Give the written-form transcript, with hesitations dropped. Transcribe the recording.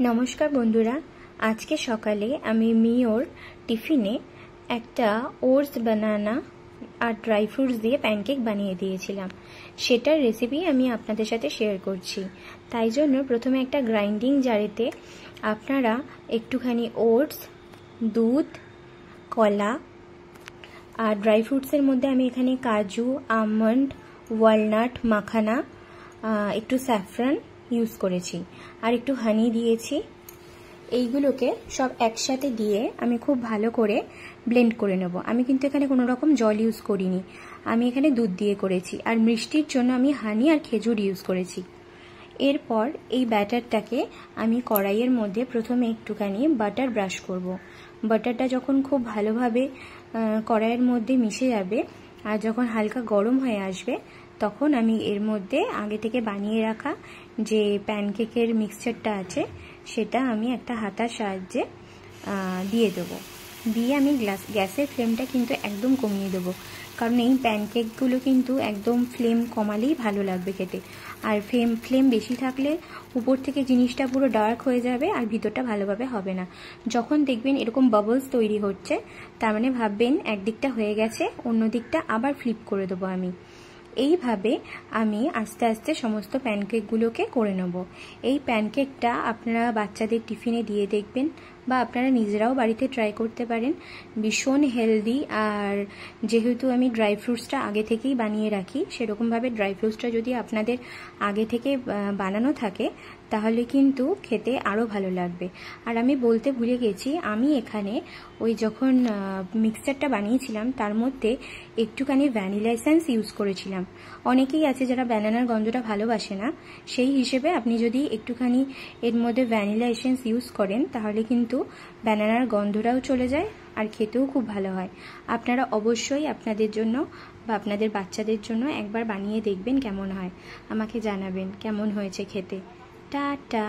নমস্কার বন্ধুরা, আজকে সকালে আমি মিওর টিফিনে একটা ওটস বানানা আর ড্রাই ফ্রুটস দিয়ে প্যানকেক বানিয়ে দিয়েছিলাম। সেটার রেসিপি আমি আপনাদের সাথে শেয়ার করছি। তাই জন্য প্রথমে একটা গ্রাইন্ডিং জারেতে আপনারা একটুখানি ওটস, দুধ, কলা আর ড্রাই ফ্রুটসের মধ্যে আমি এখানে কাজু, আমন্ড, ওয়ালনাট, মাখানা, একটু স্যাফরন ইউজ করেছি আর একটু হানি দিয়েছি। এইগুলোকে সব একসাথে দিয়ে আমি খুব ভালো করে ব্লেন্ড করে নেব। আমি কিন্তু এখানে কোনো রকম জল ইউজ করিনি, আমি এখানে দুধ দিয়ে করেছি আর মিষ্টির জন্য আমি হানি আর খেজুর ইউজ করেছি। এরপর এই ব্যাটারটাকে আমি কড়াইয়ের মধ্যে প্রথমে একটুখানি বাটার ব্রাশ করব। বাটারটা যখন খুব ভালোভাবে কড়াইয়ের মধ্যে মিশে যাবে আর যখন হালকা গরম হয়ে আসবে তখন আমি এর মধ্যে আগে থেকে বানিয়ে রাখা যে প্যানকেকের মিক্সচারটা আছে সেটা আমি একটা হাতার সাহায্যে দিয়ে দেবো। দিয়ে আমি গ্যাসের ফ্লেমটা কিন্তু একদম কমিয়ে দেবো, কারণ এই প্যানকেকগুলো কিন্তু একদম ফ্লেম কমালেই ভালো লাগবে খেতে। আর ফ্লেম বেশি থাকলে উপর থেকে জিনিসটা পুরো ডার্ক হয়ে যাবে আর ভিতরটা ভালোভাবে হবে না। যখন দেখবেন এরকম বাবলস তৈরি হচ্ছে তার মানে ভাববেন একদিকটা হয়ে গেছে, অন্য দিকটা আবার ফ্লিপ করে দেবো আমি। এইভাবে আমি আস্তে আস্তে সমস্ত প্যানকেকগুলোকে করে নেব। এই প্যানকেকটা আপনারা বাচ্চাদের টিফিনে দিয়ে দেখবেন বা আপনারা নিজেরাও বাড়িতে ট্রাই করতে পারেন। ভীষণ হেলদি, আর যেহেতু আমি ড্রাই ফ্রুটসটা আগে থেকেই বানিয়ে রাখি, সেরকমভাবে ড্রাই ফ্রুটসটা যদি আপনাদের আগে থেকে বানানো থাকে তাহলে কিন্তু খেতে আরও ভালো লাগবে। আর আমি বলতে ভুলে গেছি, আমি এখানে ওই যখন মিক্সচারটা বানিয়েছিলাম তার মধ্যে একটুখানি ভ্যানিলা এসেন্স ইউজ করেছিলাম। অনেকেই আছে যারা ব্যানানার গন্ধটা ভালোবাসে না, সেই হিসেবে আপনি যদি একটুখানি এর মধ্যে ভ্যানিলা এসেন্স ইউজ করেন তাহলে কিন্তু ব্যানানার গন্ধটাও চলে যায় আর খেতেও খুব ভালো হয়। আপনারা অবশ্যই আপনাদের জন্য বা আপনাদের বাচ্চাদের জন্য একবার বানিয়ে দেখবেন কেমন হয়, আমাকে জানাবেন কেমন হয়েছে খেতে। টাটা।